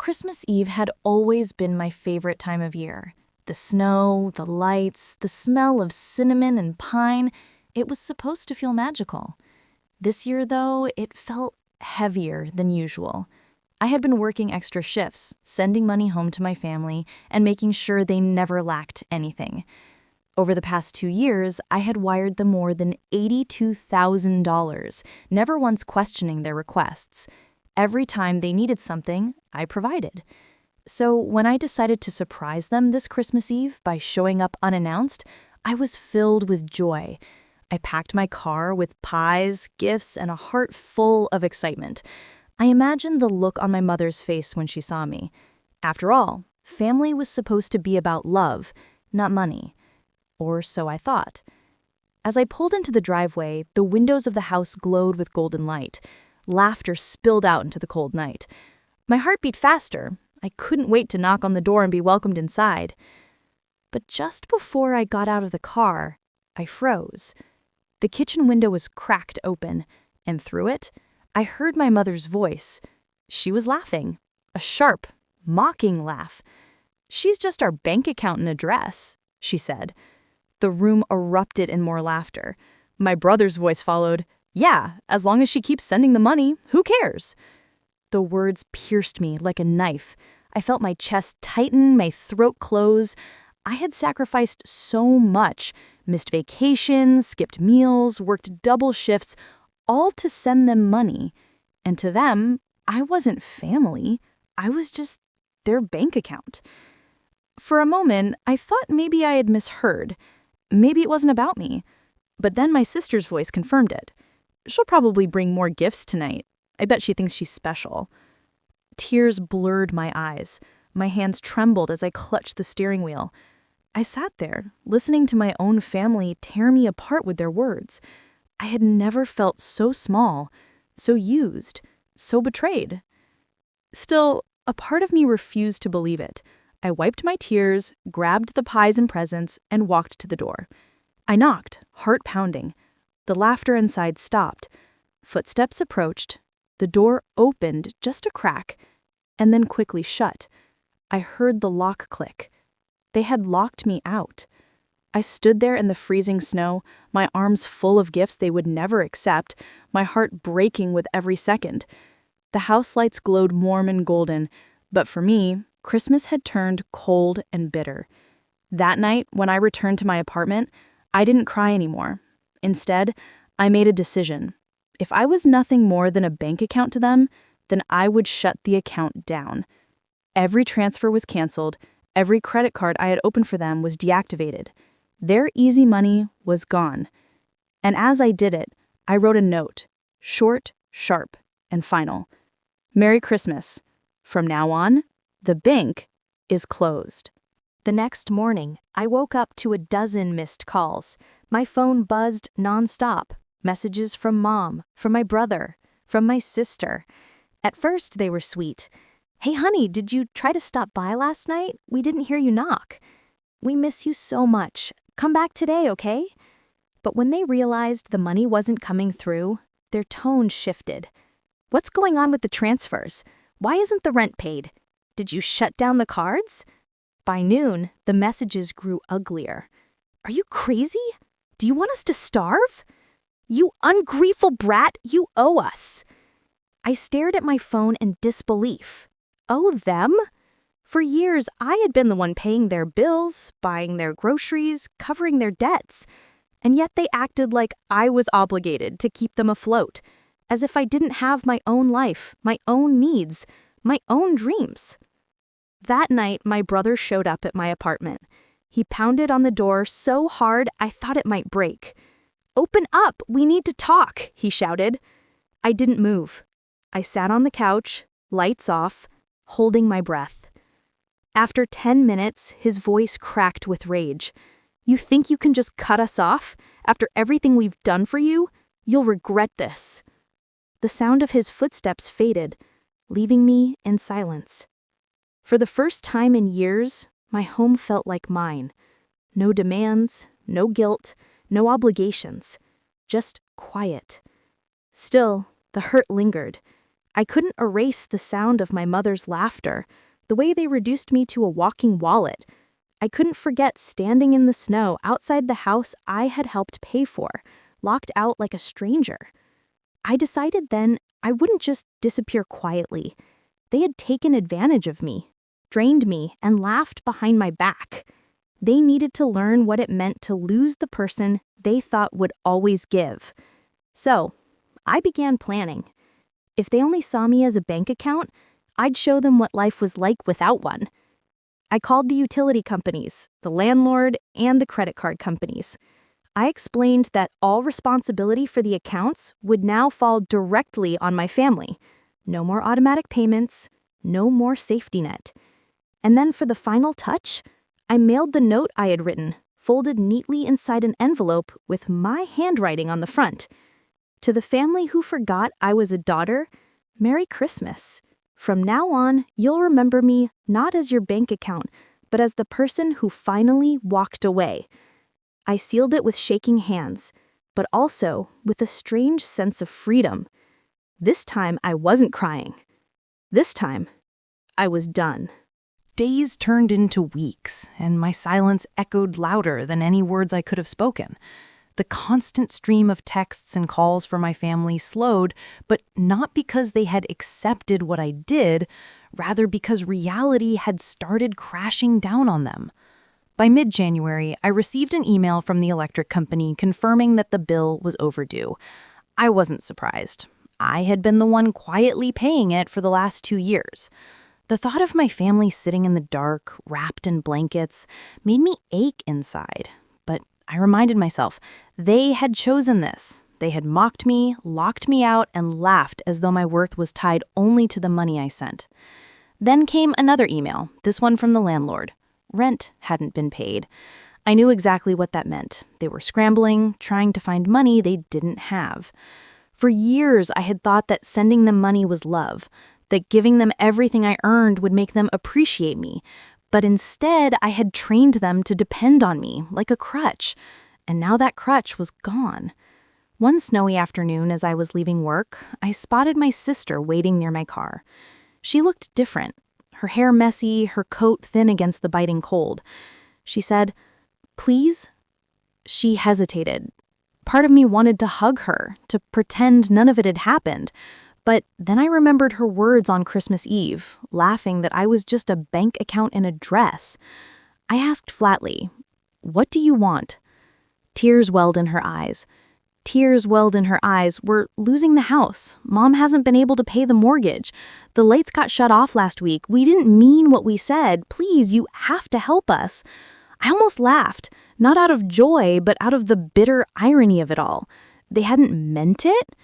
Christmas Eve had always been my favorite time of year. The snow, the lights, the smell of cinnamon and pine, it was supposed to feel magical. This year, though, it felt heavier than usual. I had been working extra shifts, sending money home to my family, and making sure they never lacked anything. Over the past 2 years, I had wired them more than $82,000, never once questioning their requests. Every time they needed something, I provided. So when I decided to surprise them this Christmas Eve by showing up unannounced, I was filled with joy. I packed my car with pies, gifts, and a heart full of excitement. I imagined the look on my mother's face when she saw me. After all, family was supposed to be about love, not money. Or so I thought. As I pulled into the driveway, the windows of the house glowed with golden light. Laughter spilled out into the cold night. My heart beat faster. I couldn't wait to knock on the door and be welcomed inside. But just before I got out of the car, I froze. The kitchen window was cracked open, and through it, I heard my mother's voice. She was laughing, a sharp, mocking laugh. "She's just our bank account and address," she said. The room erupted in more laughter. My brother's voice followed. "Yeah, as long as she keeps sending the money, who cares?" The words pierced me like a knife. I felt my chest tighten, my throat close. I had sacrificed so much, missed vacations, skipped meals, worked double shifts, all to send them money. And to them, I wasn't family. I was just their bank account. For a moment, I thought maybe I had misheard. Maybe it wasn't about me. But then my sister's voice confirmed it. "She'll probably bring more gifts tonight. I bet she thinks she's special." Tears blurred my eyes. My hands trembled as I clutched the steering wheel. I sat there, listening to my own family tear me apart with their words. I had never felt so small, so used, so betrayed. Still, a part of me refused to believe it. I wiped my tears, grabbed the pies and presents, and walked to the door. I knocked, heart pounding. The laughter inside stopped. Footsteps approached. The door opened just a crack, and then quickly shut. I heard the lock click. They had locked me out. I stood there in the freezing snow, my arms full of gifts they would never accept, my heart breaking with every second. The house lights glowed warm and golden, but for me, Christmas had turned cold and bitter. That night, when I returned to my apartment, I didn't cry anymore. Instead, I made a decision. If I was nothing more than a bank account to them, then I would shut the account down. Every transfer was canceled. Every credit card I had opened for them was deactivated. Their easy money was gone. And as I did it, I wrote a note, short, sharp, and final. "Merry Christmas. From now on, the bank is closed." The next morning, I woke up to a dozen missed calls. My phone buzzed nonstop. Messages from Mom, from my brother, from my sister. At first, they were sweet. "Hey, honey, did you try to stop by last night? We didn't hear you knock. We miss you so much. Come back today, okay?" But when they realized the money wasn't coming through, their tone shifted. "What's going on with the transfers? Why isn't the rent paid? Did you shut down the cards?" By noon, the messages grew uglier. "Are you crazy? Do you want us to starve? You ungrateful brat, you owe us." I stared at my phone in disbelief. Owe them? For years, I had been the one paying their bills, buying their groceries, covering their debts. And yet they acted like I was obligated to keep them afloat, as if I didn't have my own life, my own needs, my own dreams. That night, my brother showed up at my apartment. He pounded on the door so hard I thought it might break. "Open up, we need to talk," he shouted. I didn't move. I sat on the couch, lights off, holding my breath. After 10 minutes, his voice cracked with rage. "You think you can just cut us off? After everything we've done for you? You'll regret this." The sound of his footsteps faded, leaving me in silence. For the first time in years, my home felt like mine. No demands, no guilt, no obligations. Just quiet. Still, the hurt lingered. I couldn't erase the sound of my mother's laughter, the way they reduced me to a walking wallet. I couldn't forget standing in the snow outside the house I had helped pay for, locked out like a stranger. I decided then I wouldn't just disappear quietly. They had taken advantage of me, drained me, and laughed behind my back. They needed to learn what it meant to lose the person they thought would always give. So, I began planning. If they only saw me as a bank account, I'd show them what life was like without one. I called the utility companies, the landlord, and the credit card companies. I explained that all responsibility for the accounts would now fall directly on my family. No more automatic payments, no more safety net. And then for the final touch, I mailed the note I had written, folded neatly inside an envelope with my handwriting on the front. To the family who forgot I was a daughter, Merry Christmas. From now on, you'll remember me not as your bank account, but as the person who finally walked away. I sealed it with shaking hands, but also with a strange sense of freedom. This time I wasn't crying. This time, I was done. Days turned into weeks, and my silence echoed louder than any words I could have spoken. The constant stream of texts and calls from my family slowed, but not because they had accepted what I did, rather because reality had started crashing down on them. By mid-January, I received an email from the electric company confirming that the bill was overdue. I wasn't surprised. I had been the one quietly paying it for the last 2 years. The thought of my family sitting in the dark, wrapped in blankets, made me ache inside. But I reminded myself, they had chosen this. They had mocked me, locked me out, and laughed as though my worth was tied only to the money I sent. Then came another email, this one from the landlord. Rent hadn't been paid. I knew exactly what that meant. They were scrambling, trying to find money they didn't have. For years, I had thought that sending them money was love, that giving them everything I earned would make them appreciate me. But instead, I had trained them to depend on me, like a crutch. And now that crutch was gone. One snowy afternoon, as I was leaving work, I spotted my sister waiting near my car. She looked different, her hair messy, her coat thin against the biting cold. She said, "Please?" She hesitated. Part of me wanted to hug her, to pretend none of it had happened. But then I remembered her words on Christmas Eve, laughing that I was just a bank account in a dress. I asked flatly, "What do you want?" Tears welled in her eyes. We're losing the house. Mom hasn't been able to pay the mortgage. The lights got shut off last week. We didn't mean what we said. Please, you have to help us. I almost laughed, not out of joy, but out of the bitter irony of it all. They hadn't meant it?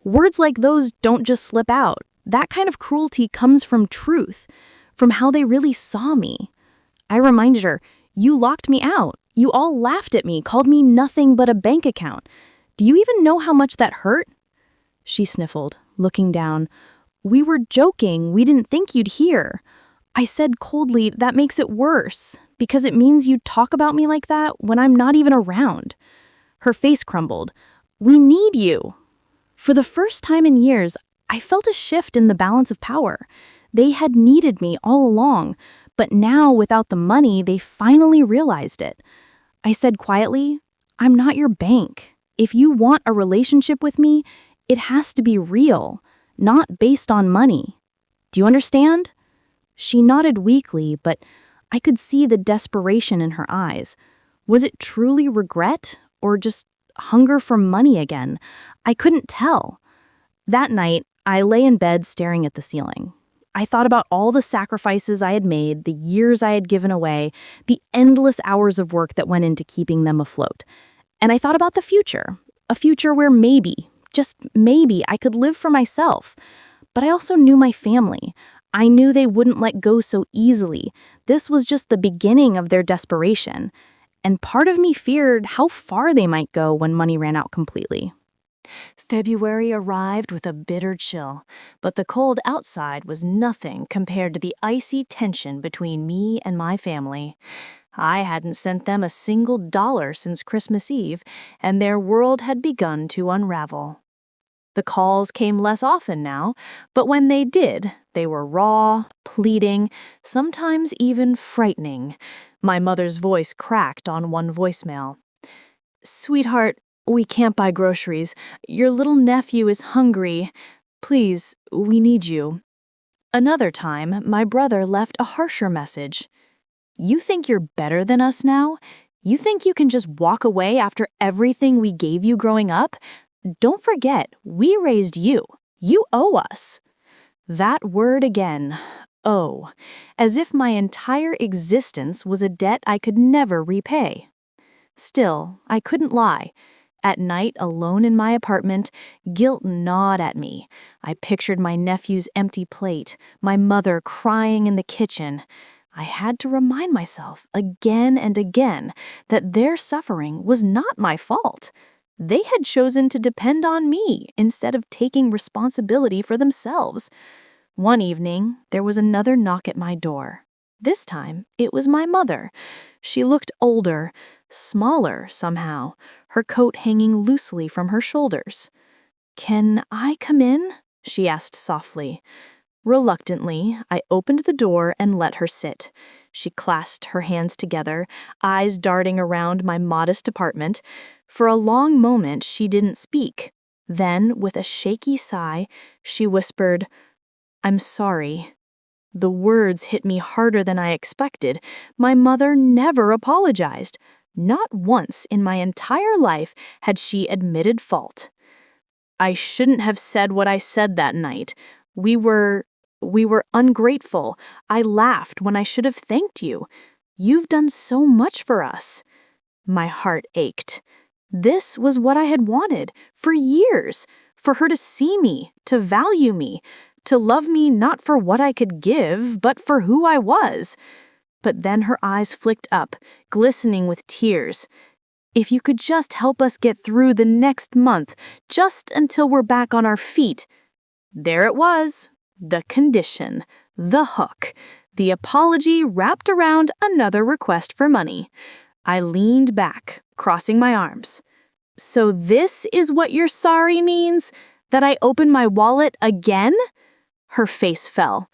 Words like those don't just slip out. That kind of cruelty comes from truth, from how they really saw me. I reminded her, "You locked me out. You all laughed at me, called me nothing but a bank account. Do you even know how much that hurt?" She sniffled, looking down. "We were joking. We didn't think you'd hear." I said coldly, "That makes it worse, because it means you talk about me like that when I'm not even around." Her face crumbled. "We need you." For the first time in years, I felt a shift in the balance of power. They had needed me all along, but now, without the money, they finally realized it. I said quietly, "I'm not your bank. If you want a relationship with me, it has to be real, not based on money. Do you understand?" She nodded weakly, but I could see the desperation in her eyes. Was it truly regret, or just hunger for money again? I couldn't tell. That night, I lay in bed staring at the ceiling. I thought about all the sacrifices I had made, the years I had given away, the endless hours of work that went into keeping them afloat. And I thought about the future, a future where maybe, just maybe, I could live for myself. But I also knew my family. I knew they wouldn't let go so easily. This was just the beginning of their desperation. And part of me feared how far they might go when money ran out completely. February arrived with a bitter chill, but the cold outside was nothing compared to the icy tension between me and my family. I hadn't sent them a single dollar since Christmas Eve, and their world had begun to unravel. The calls came less often now, but when they did, they were raw, pleading, sometimes even frightening. My mother's voice cracked on one voicemail. "Sweetheart, we can't buy groceries. Your little nephew is hungry. Please, we need you." Another time, my brother left a harsher message. "You think you're better than us now? You think you can just walk away after everything we gave you growing up? Don't forget, we raised you. You owe us." That word again, owe, as if my entire existence was a debt I could never repay. Still, I couldn't lie. At night, alone in my apartment, guilt gnawed at me. I pictured my nephew's empty plate, my mother crying in the kitchen. I had to remind myself again and again that their suffering was not my fault. They had chosen to depend on me instead of taking responsibility for themselves. One evening, there was another knock at my door. This time, it was my mother. She looked older, smaller somehow, her coat hanging loosely from her shoulders. "Can I come in?" she asked softly. Reluctantly, I opened the door and let her sit. She clasped her hands together, eyes darting around my modest apartment. For a long moment, she didn't speak. Then, with a shaky sigh, she whispered, "I'm sorry." The words hit me harder than I expected. My mother never apologized. Not once in my entire life had she admitted fault. "I shouldn't have said what I said that night. We were ungrateful. I laughed when I should have thanked you. You've done so much for us." My heart ached. This was what I had wanted for years, for her to see me, to value me, to love me not for what I could give, but for who I was. But then her eyes flicked up, glistening with tears. "If you could just help us get through the next month, just until we're back on our feet." There it was, the condition, the hook, the apology wrapped around another request for money. I leaned back, crossing my arms. "So this is what your sorry means? That I open my wallet again?" Her face fell.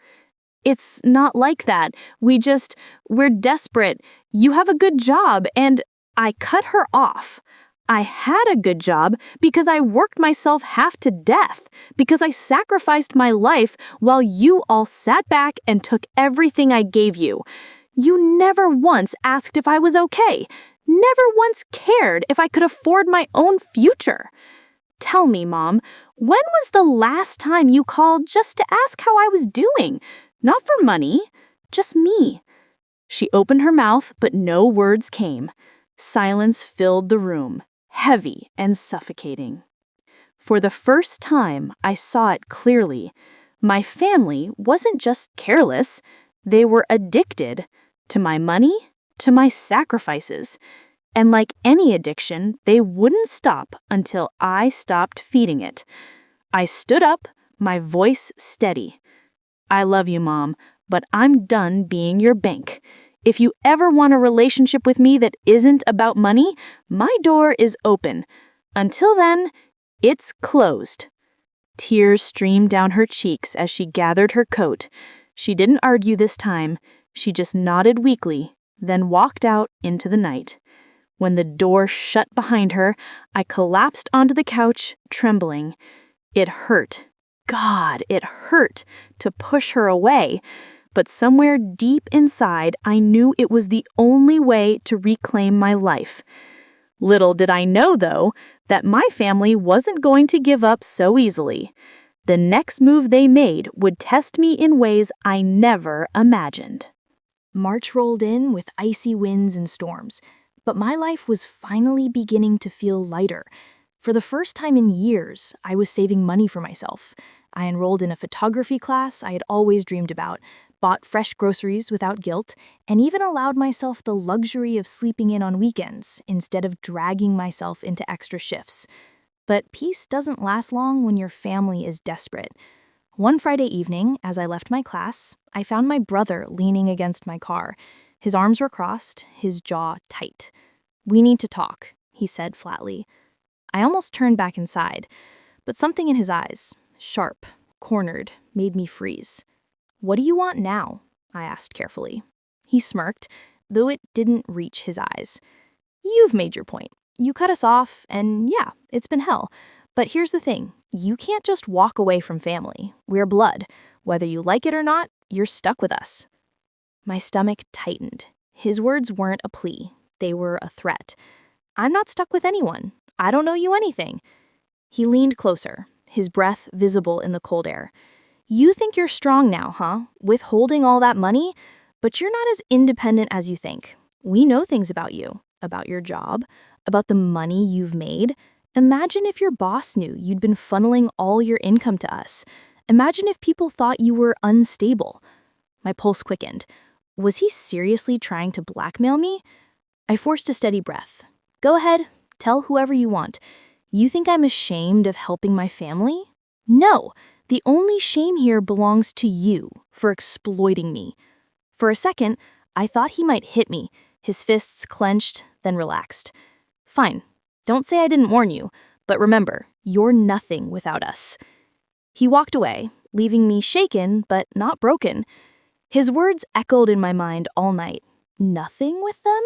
"It's not like that. We're desperate. You have a good job," and I cut her off. I had a good job because I worked myself half to death, because I sacrificed my life while you all sat back and took everything I gave you. You never once asked if I was okay, never once cared if I could afford my own future. Tell me, Mom, when was the last time you called just to ask how I was doing? Not for money, just me." She opened her mouth, but no words came. Silence filled the room, heavy and suffocating. For the first time, I saw it clearly. My family wasn't just careless, they were addicted to my money, to my sacrifices. And like any addiction, they wouldn't stop until I stopped feeding it. I stood up, my voice steady. "I love you, Mom, but I'm done being your bank. If you ever want a relationship with me that isn't about money, my door is open. Until then, it's closed." Tears streamed down her cheeks as she gathered her coat. She didn't argue this time. She just nodded weakly, then walked out into the night. When the door shut behind her, I collapsed onto the couch, trembling. It hurt. God, it hurt to push her away. But somewhere deep inside, I knew it was the only way to reclaim my life. Little did I know, though, that my family wasn't going to give up so easily. The next move they made would test me in ways I never imagined. March rolled in with icy winds and storms, but my life was finally beginning to feel lighter. For the first time in years, I was saving money for myself. I enrolled in a photography class I had always dreamed about, bought fresh groceries without guilt, and even allowed myself the luxury of sleeping in on weekends instead of dragging myself into extra shifts. But peace doesn't last long when your family is desperate. One Friday evening, as I left my class, I found my brother leaning against my car. His arms were crossed, his jaw tight. "We need to talk," he said flatly. I almost turned back inside, But something in his eyes, sharp, cornered, made me freeze. "What do you want now?" I asked carefully. He smirked, though it didn't reach his eyes. "You've made your point. You cut us off, and yeah, it's been hell. But here's the thing. You can't just walk away from family. We're blood. Whether you like it or not, you're stuck with us." My stomach tightened. His words weren't a plea. They were a threat. "I'm not stuck with anyone. I don't know you anything." He leaned closer, his breath visible in the cold air. "You think you're strong now, huh? Withholding all that money? But you're not as independent as you think. We know things about you, about your job, about the money you've made. Imagine if your boss knew you'd been funneling all your income to us. Imagine if people thought you were unstable." My pulse quickened. Was he seriously trying to blackmail me? I forced a steady breath. "Go ahead, tell whoever you want. You think I'm ashamed of helping my family? No, the only shame here belongs to you for exploiting me." For a second, I thought he might hit me, his fists clenched, then relaxed. "Fine, don't say I didn't warn you, but remember, you're nothing without us." He walked away, leaving me shaken but not broken. His words echoed in my mind all night. Nothing with them?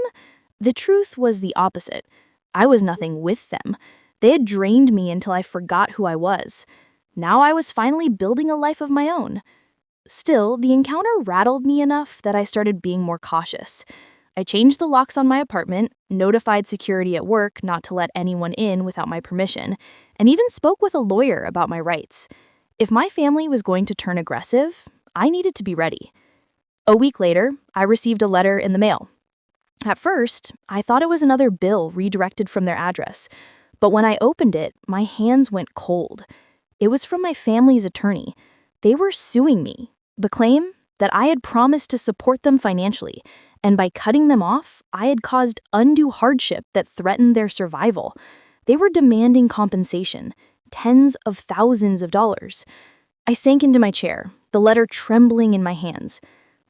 The truth was the opposite. I was nothing with them. They had drained me until I forgot who I was. Now I was finally building a life of my own. Still, the encounter rattled me enough that I started being more cautious. I changed the locks on my apartment, notified security at work not to let anyone in without my permission, and even spoke with a lawyer about my rights. If my family was going to turn aggressive, I needed to be ready. A week later, I received a letter in the mail. At first, I thought it was another bill redirected from their address, but when I opened it, my hands went cold. It was from my family's attorney. They were suing me. The claim that I had promised to support them financially, and by cutting them off, I had caused undue hardship that threatened their survival. They were demanding compensation, tens of thousands of dollars. I sank into my chair, the letter trembling in my hands.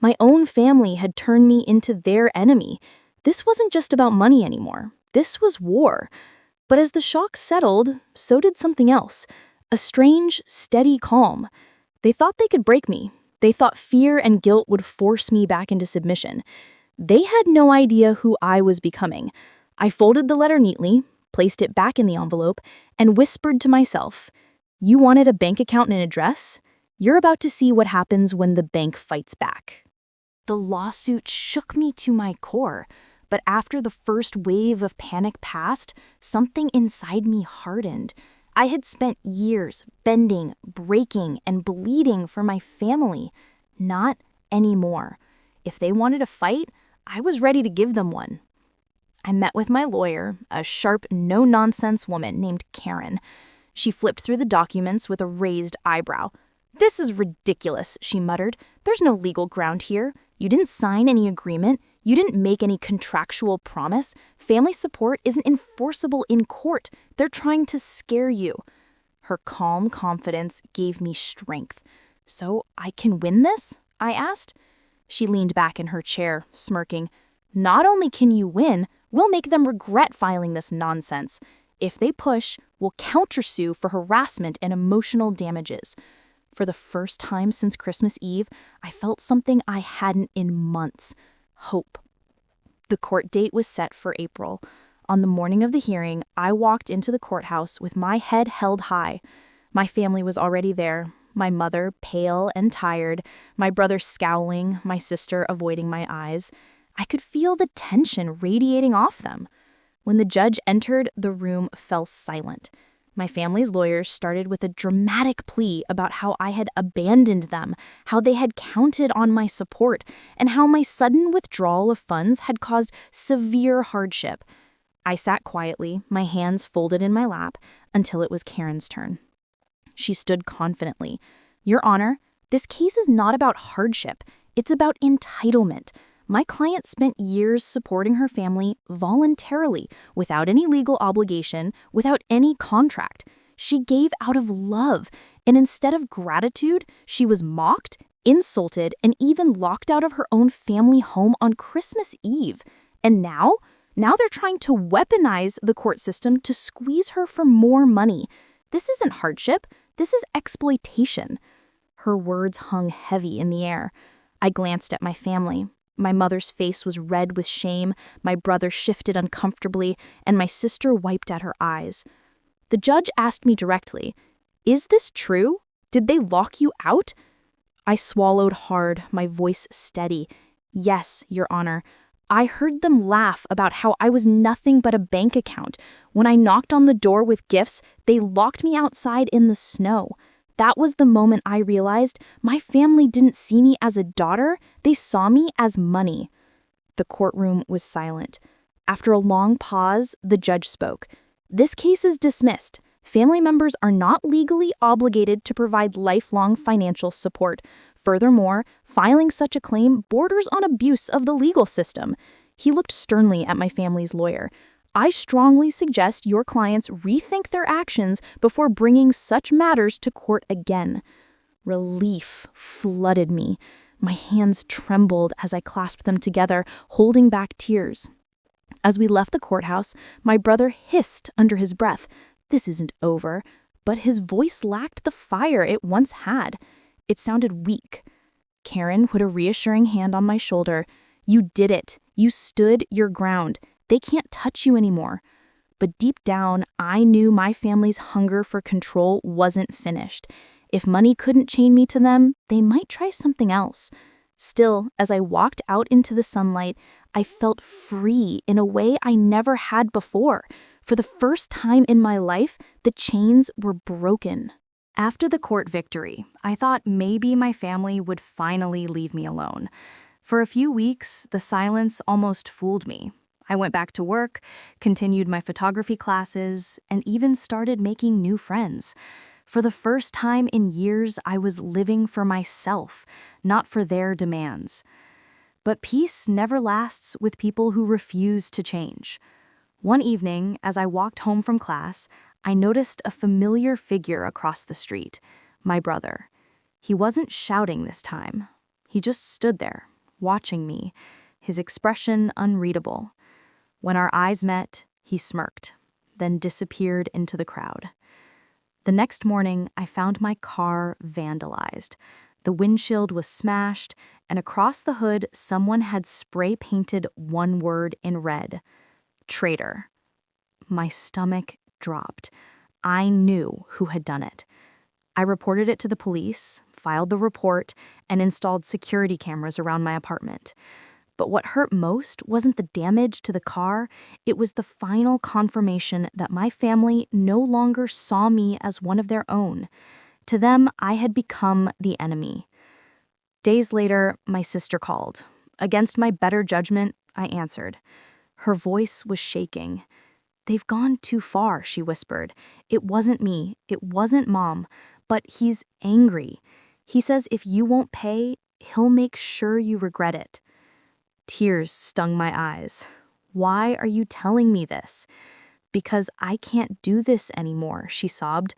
My own family had turned me into their enemy. This wasn't just about money anymore. This was war. But as the shock settled, so did something else. A strange, steady calm. They thought they could break me. They thought fear and guilt would force me back into submission. They had no idea who I was becoming. I folded the letter neatly, placed it back in the envelope, and whispered to myself, "You wanted a bank account and an address? You're about to see what happens when the bank fights back." The lawsuit shook me to my core, but after the first wave of panic passed, something inside me hardened. I had spent years bending, breaking, and bleeding for my family. Not anymore. If they wanted a fight, I was ready to give them one. I met with my lawyer, a sharp, no-nonsense woman named Karen. She flipped through the documents with a raised eyebrow. "This is ridiculous," she muttered. "There's no legal ground here. You didn't sign any agreement. You didn't make any contractual promise. Family support isn't enforceable in court. They're trying to scare you." Her calm confidence gave me strength. "So I can win this?" I asked. She leaned back in her chair, smirking. "Not only can you win, we'll make them regret filing this nonsense. If they push, we'll countersue for harassment and emotional damages." For the first time since Christmas Eve, I felt something I hadn't in months. Hope. The court date was set for April. On the morning of the hearing, I walked into the courthouse with my head held high. My family was already there. My mother, pale and tired, my brother scowling, my sister avoiding my eyes. I could feel the tension radiating off them. When the judge entered, the room fell silent. My family's lawyers started with a dramatic plea about how I had abandoned them, how they had counted on my support, and how my sudden withdrawal of funds had caused severe hardship. I sat quietly, my hands folded in my lap, until it was Karen's turn. She stood confidently. "Your Honor, this case is not about hardship. It's about entitlement. My client spent years supporting her family voluntarily, without any legal obligation, without any contract. She gave out of love, and instead of gratitude, she was mocked, insulted, and even locked out of her own family home on Christmas Eve. And now they're trying to weaponize the court system to squeeze her for more money. This isn't hardship. This is exploitation." Her words hung heavy in the air. I glanced at my family. My mother's face was red with shame, my brother shifted uncomfortably, and my sister wiped at her eyes. The judge asked me directly, "Is this true? Did they lock you out?" I swallowed hard, my voice steady. "Yes, Your Honor. I heard them laugh about how I was nothing but a bank account. When I knocked on the door with gifts, they locked me outside in the snow. That was the moment I realized my family didn't see me as a daughter, they saw me as money." The courtroom was silent. After a long pause, the judge spoke. "This case is dismissed. Family members are not legally obligated to provide lifelong financial support. Furthermore, filing such a claim borders on abuse of the legal system." He looked sternly at my family's lawyer. "I strongly suggest your clients rethink their actions before bringing such matters to court again." Relief flooded me. My hands trembled as I clasped them together, holding back tears. As we left the courthouse, my brother hissed under his breath, "This isn't over." But his voice lacked the fire it once had. It sounded weak. Karen put a reassuring hand on my shoulder. "You did it. You stood your ground. They can't touch you anymore." But deep down, I knew my family's hunger for control wasn't finished. If money couldn't chain me to them, they might try something else. Still, as I walked out into the sunlight, I felt free in a way I never had before. For the first time in my life, the chains were broken. After the court victory, I thought maybe my family would finally leave me alone. For a few weeks, the silence almost fooled me. I went back to work, continued my photography classes, and even started making new friends. For the first time in years, I was living for myself, not for their demands. But peace never lasts with people who refuse to change. One evening, as I walked home from class, I noticed a familiar figure across the street, my brother. He wasn't shouting this time. He just stood there, watching me, his expression unreadable. When our eyes met, he smirked, then disappeared into the crowd. The next morning, I found my car vandalized. The windshield was smashed, and across the hood, someone had spray-painted one word in red: traitor. My stomach dropped. I knew who had done it. I reported it to the police, filed the report, and installed security cameras around my apartment. But what hurt most wasn't the damage to the car, it was the final confirmation that my family no longer saw me as one of their own. To them, I had become the enemy. Days later, my sister called. Against my better judgment, I answered. Her voice was shaking. "They've gone too far," she whispered. "It wasn't me. It wasn't Mom. But he's angry. He says if you won't pay, he'll make sure you regret it." Tears stung my eyes. "Why are you telling me this?" "Because I can't do this anymore," she sobbed.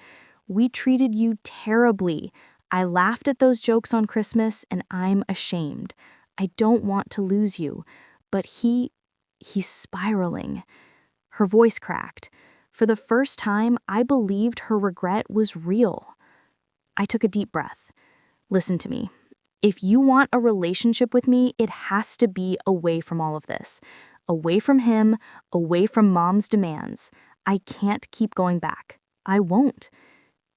"We treated you terribly. I laughed at those jokes on Christmas, and I'm ashamed. I don't want to lose you. But he's spiraling." Her voice cracked. For the first time, I believed her regret was real. I took a deep breath. "Listen to me. If you want a relationship with me, it has to be away from all of this. Away from him, away from Mom's demands. I can't keep going back. I won't."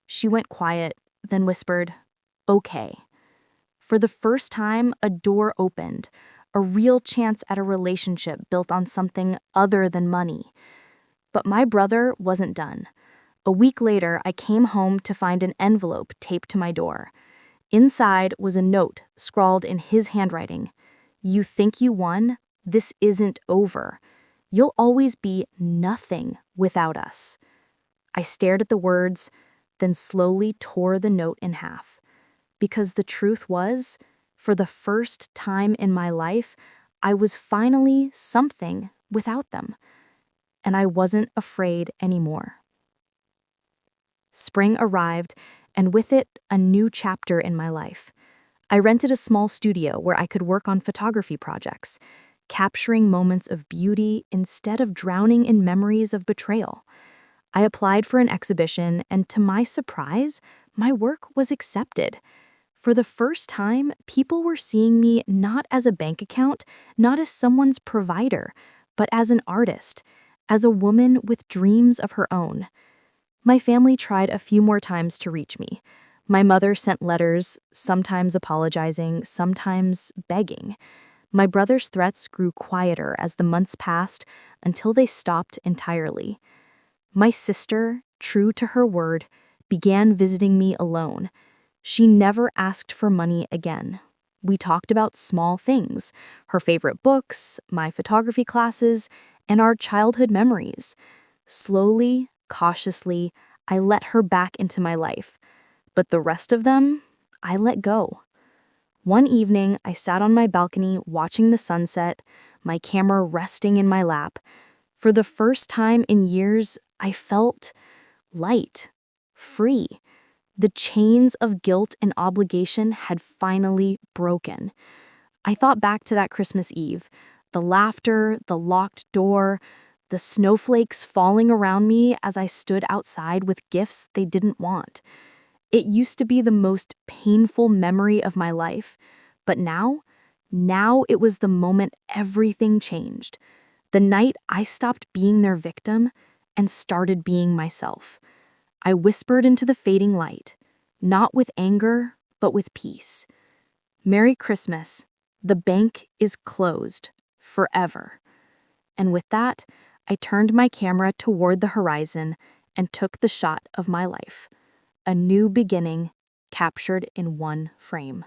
She went quiet, then whispered, "Okay." For the first time, a door opened, a real chance at a relationship built on something other than money. But my brother wasn't done. A week later, I came home to find an envelope taped to my door. Inside was a note scrawled in his handwriting. "You think you won? This isn't over. You'll always be nothing without us." I stared at the words, then slowly tore the note in half. Because the truth was, for the first time in my life, I was finally something without them. And I wasn't afraid anymore. Spring arrived, and with it, a new chapter in my life. I rented a small studio where I could work on photography projects, capturing moments of beauty instead of drowning in memories of betrayal. I applied for an exhibition, and to my surprise, my work was accepted. For the first time, people were seeing me not as a bank account, not as someone's provider, but as an artist, as a woman with dreams of her own. My family tried a few more times to reach me. My mother sent letters, sometimes apologizing, sometimes begging. My brother's threats grew quieter as the months passed until they stopped entirely. My sister, true to her word, began visiting me alone. She never asked for money again. We talked about small things, her favorite books, my photography classes, and our childhood memories. Slowly, cautiously, I let her back into my life. But the rest of them, I let go. One evening, I sat on my balcony watching the sunset, my camera resting in my lap. For the first time in years, I felt light, free. The chains of guilt and obligation had finally broken. I thought back to that Christmas Eve, the laughter, the locked door, the snowflakes falling around me as I stood outside with gifts they didn't want. It used to be the most painful memory of my life, but now it was the moment everything changed. The night I stopped being their victim and started being myself. I whispered into the fading light, not with anger, but with peace. Merry Christmas. The bank is closed. Forever. And with that, I turned my camera toward the horizon and took the shot of my life. A new beginning captured in one frame.